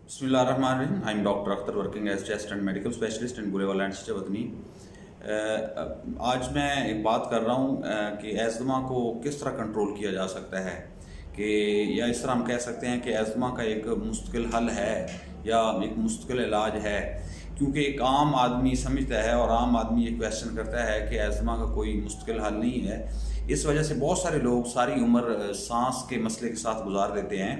Bismillahirrahmanirrahim. I'm Dr. Akhtar working as chest and medical specialist in Burewala and Chichawatni. आज मैं एक बात कर रहा हूँ कि एज़मा को किस तरह कंट्रोल किया जा सकता है, कि या इस तरह हम कह सकते हैं कि एज़मा का एक मुस्तकिल हल है या एक मुस्तकिल इलाज है। क्योंकि एक आम आदमी समझता है और आम आदमी ये क्वेश्चन करता है कि एज़मा का कोई मुस्तकिल हल नहीं है। इस वजह से बहुत सारे लोग सारी उम्र सांस के मसले के साथ गुजार देते हैं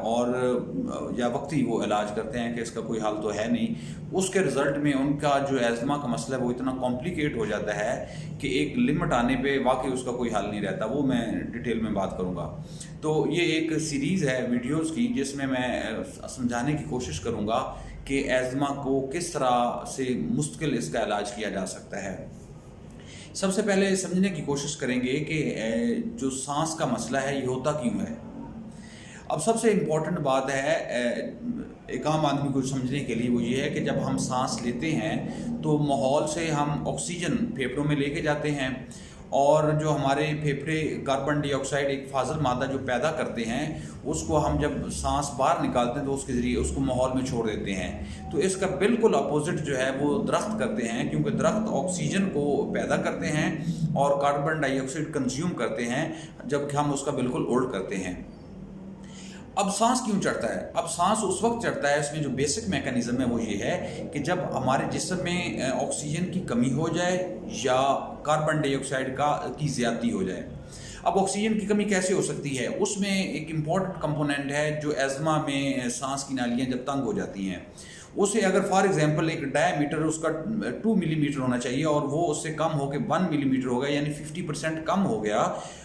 और या वक्ती वो इलाज करते हैं कि इसका कोई हल तो है नहीं। उसके रिज़ल्ट में उनका जो एज़मा का मसला है वो इतना कॉम्प्लिकेट हो जाता है कि एक लिमिट आने पे वाकई उसका कोई हल नहीं रहता। वो मैं डिटेल में बात करूँगा। तो ये एक सीरीज़ है वीडियोज़ की जिसमें मैं समझाने की कोशिश करूँगा कि एज़मा को किस तरह से मुश्किल इसका इलाज किया जा सकता है। सबसे पहले समझने की कोशिश करेंगे कि जो सांस का मसला है ये होता क्यों है। अब सबसे इम्पॉर्टेंट बात है एक आम आदमी को समझने के लिए वो ये है कि जब हम सांस लेते हैं तो माहौल से हम ऑक्सीजन फेफड़ों में लेके जाते हैं और जो हमारे फेफड़े कार्बन डाइऑक्साइड एक फाजल मादा जो पैदा करते हैं उसको हम जब सांस बाहर निकालते हैं तो उसके ज़रिए उसको माहौल में छोड़ देते हैं। तो इसका बिल्कुल अपोजिट जो है वो दरख्त करते हैं, क्योंकि दरख्त ऑक्सीजन को पैदा करते हैं और कार्बन डाइऑक्साइड कंज्यूम करते हैं, जबकि हम उसका बिल्कुल उल्ट करते हैं। अब सांस क्यों चढ़ता है? अब सांस उस वक्त चढ़ता है, इसमें जो बेसिक मैकेनिज़्म है वो ये है कि जब हमारे जिस्म में ऑक्सीजन की कमी हो जाए या कार्बन डाइऑक्साइड की ज़्यादती हो जाए। अब ऑक्सीजन की कमी कैसे हो सकती है? उसमें एक इम्पॉर्टेंट कंपोनेंट है जो एज़मा में सांस की नालियाँ जब तंग हो जाती हैं, उसे अगर फॉर एग्जांपल एक डायमीटर उसका 2 मिलीमीटर होना चाहिए और वो उससे कम हो के 1 मिलीमीटर हो गया, यानी 50% कम हो गया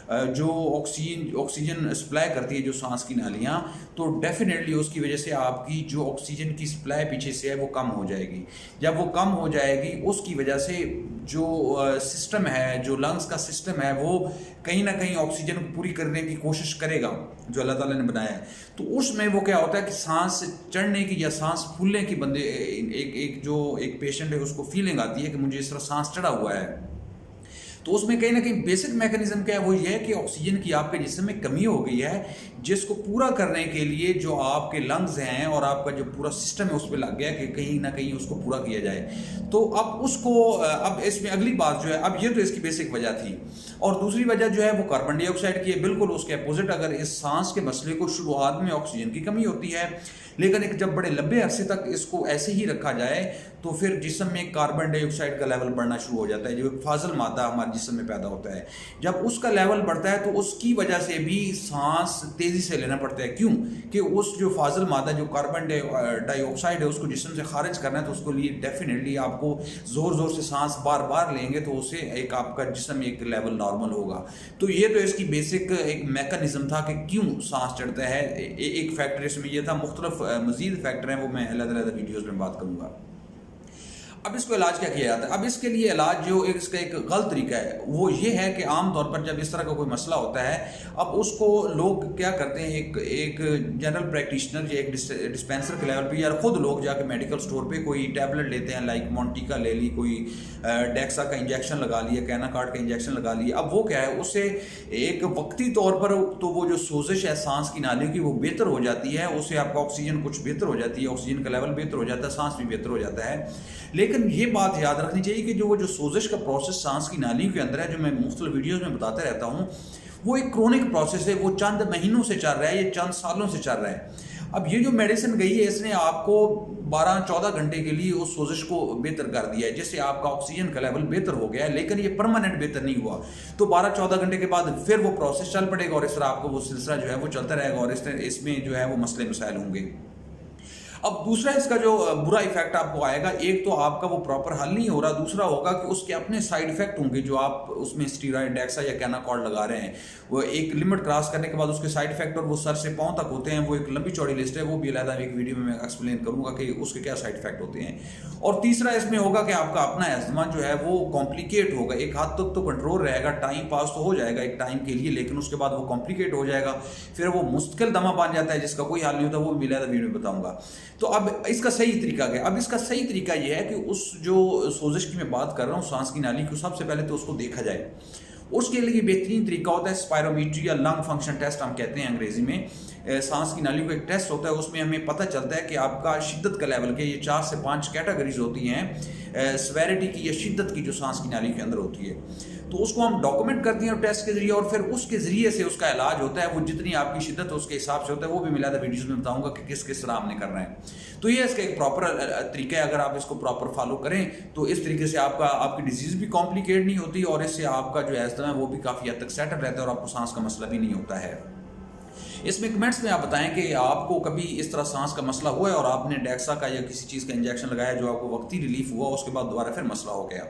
जो ऑक्सीजन सप्लाई करती है जो सांस की नालियाँ, तो डेफिनेटली उसकी वजह से आपकी जो ऑक्सीजन की सप्लाई पीछे से है वो कम हो जाएगी। जब वो कम हो जाएगी उसकी वजह से जो सिस्टम है, जो लंग्स का सिस्टम है, वो कहीं ना कहीं ऑक्सीजन को पूरी करने की कोशिश करेगा जो अल्लाह ताला ने बनाया है। तो उसमें वो क्या होता है कि सांस चढ़ने की या सांस फूलने की बंदे एक पेशेंट है उसको फीलिंग आती है कि मुझे इस तरह सांस चढ़ा हुआ है। तो उसमें कहीं ना कहीं बेसिक मैकेनिज्म क्या है वो ये है कि ऑक्सीजन की आपके जिस्म में कमी हो गई है, जिसको पूरा करने के लिए जो आपके लंग्स हैं और आपका जो पूरा सिस्टम है उस पर लग गया कि कहीं ना कहीं उसको पूरा किया जाए। तो अब इसमें अगली बात जो है, अब ये तो इसकी बेसिक वजह थी और दूसरी वजह जो है वो कार्बन डाइऑक्साइड की है। बिल्कुल उसके अपोजिट, अगर इस सांस के मसले को शुरुआत में ऑक्सीजन की कमी होती है, लेकिन एक जब बड़े लंबे अरसे तक इसको ऐसे ही रखा जाए तो फिर जिस्म में कार्बन डाइऑक्साइड का लेवल बढ़ना शुरू हो जाता है, जो एक फाजल मादा हमारे जिस्म में पैदा होता है। जब उसका लेवल बढ़ता है तो उसकी वजह से भी सांस तेज़ी से लेना पड़ता है। क्यों? कि उस जो फाजल मादा जो कार्बन डाइऑक्साइड है उसको जिस्म से खारिज करना है, तो उसके लिए डेफिनेटली आपको ज़ोर ज़ोर से सांस बार बार लेंगे तो उससे एक आपका जिस्म एक लेवल नॉर्मल होगा। तो ये तो इसकी बेसिक एक मैकेनिज्म था कि क्यों सांस चढ़ता है। एक फैक्टर इसमें ये था, मुख्तलिफ मज़ीद फैक्टर हैं वो मैं अलग-अलग वीडियोज़ में बात करूँगा। अब इसको इलाज क्या किया जाता है? अब इसके लिए इलाज जो इसका एक गलत तरीका है वो ये है कि आम तौर पर जब इस तरह का कोई मसला होता है, अब उसको लोग क्या करते हैं, एक जनरल प्रैक्टिशनर या एक डिस्पेंसर के लेवल पे या खुद लोग जाके मेडिकल स्टोर पे कोई टैबलेट लेते हैं, लाइक मोंटिका ले ली, कोई डेक्सा का इंजेक्शन लगा लिया, कैनाकार्ड का इंजेक्शन लगा लिया। अब वो क्या है, उससे एक वक्ती तौर पर तो वो जो सोजिश है सांस की नालियों की वो बेहतर हो जाती है, उससे आपका ऑक्सीजन कुछ बेहतर हो जाती है, ऑक्सीजन का लेवल बेहतर हो जाता है, सांस भी बेहतर हो जाता है। लेकिन ये बात याद रखनी चाहिए कि जो सोजिश का प्रोसेस सांस की नालियों के अंदर है, जो मैं मुख्तलिफ वीडियोज़ में बताता रहता हूँ, वो एक क्रोनिक प्रोसेस है। वो चंद महीनों से चल रहा है, ये चंद सालों से चल रहा है। अब ये जो मेडिसिन गई है इसने आपको 12-14 घंटे के लिए उस सोजिश को बेहतर कर दिया है, जिससे आपका ऑक्सीजन का लेवल बेहतर हो गया है, लेकिन ये परमानेंट बेहतर नहीं हुआ। तो 12-14 घंटे के बाद फिर वो प्रोसेस चल पड़ेगा और इस तरह आपको वो सिलसिला जो है वो चलता रहेगा और इसमें जो है वो मसले मसाइल होंगे। अब दूसरा इसका जो बुरा इफेक्ट आपको आएगा, एक तो आपका वो प्रॉपर हल नहीं हो रहा, दूसरा होगा कि उसके अपने साइड इफेक्ट होंगे जो आप उसमें स्टीरॉइड, डेक्सा या कैनाकॉर्ड लगा रहे हैं। वो एक लिमिट क्रॉस करने के बाद उसके साइड इफेक्ट और वो सर से पांव तक होते हैं, वो एक लंबी चौड़ी लिस्ट है, वो भी अलग एक वीडियो में मैं एक्सप्लेन करूंगा कि उसके क्या साइड इफेक्ट होते हैं। और तीसरा इसमें होगा कि आपका अपना एज़मा जो है वो कॉम्प्लिकेट होगा। एक हद तक तो कंट्रोल रहेगा, टाइम पास तो हो जाएगा एक टाइम के लिए, लेकिन उसके बाद वो कॉम्प्लिकेट हो जाएगा, फिर वो मुश्किल दमा बन जाता है जिसका कोई हाल नहीं होता, वो भी मिला वीडियो में बताऊंगा। तो अब इसका सही तरीका क्या? अब इसका सही तरीका ये है कि उस जो सोजिश की मैं बात कर रहा हूँ सांस की नाली को, सबसे पहले तो उसको देखा जाए। उसके लिए बेहतरीन तरीका होता है स्पायरोमीट्री या लंग फंक्शन टेस्ट हम कहते हैं अंग्रेजी में। सांस की नालियों का एक टेस्ट होता है, उसमें हमें पता चलता है कि आपका शिद्दत का लेवल के ये 4 से 5 कैटेगरीज होती हैं सेवेरिटी की या शिद्दत की, जो सांस की नाली के अंदर होती है। तो उसको हम डॉक्यूमेंट करते हैं टेस्ट के जरिए, और फिर उसके ज़रिए से उसका इलाज होता है। वो जितनी आपकी शिद्दत उसके हिसाब से होता है, वो भी मिला था वीडियोज़ में बताऊंगा कि किस किस तरह हमने करना है। तो ये इसका एक प्रॉपर तरीका है, अगर आप इसको प्रॉपर फॉलो करें तो इस तरीके से आपकी डिजीज़ भी कॉम्प्लिकेट नहीं होती, और इससे आपका जो एस्थमा है वो भी काफ़ी हद तक सेटल रहता है, और आपको सांस का मसला भी नहीं होता है। इसमें कमेंट्स में आप बताएं कि आपको कभी इस तरह सांस का मसला हुआ है और आपने डेक्सा का या किसी चीज़ का इंजेक्शन लगाया जो आपको वक्ती रिलीफ हुआ, उसके बाद दोबारा फिर मसला हो गया।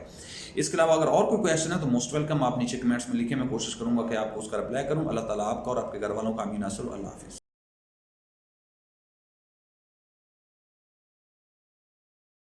इसके अलावा अगर और कोई क्वेश्चन है तो मोस्ट वेलकम, आप नीचे कमेंट्स में लिखें, मैं कोशिश करूंगा कि आपको उसका रिप्लाई करूं। अल्लाह ताला आपका और आपके घर वालों का आमीन। अल्लाह हाफिज़।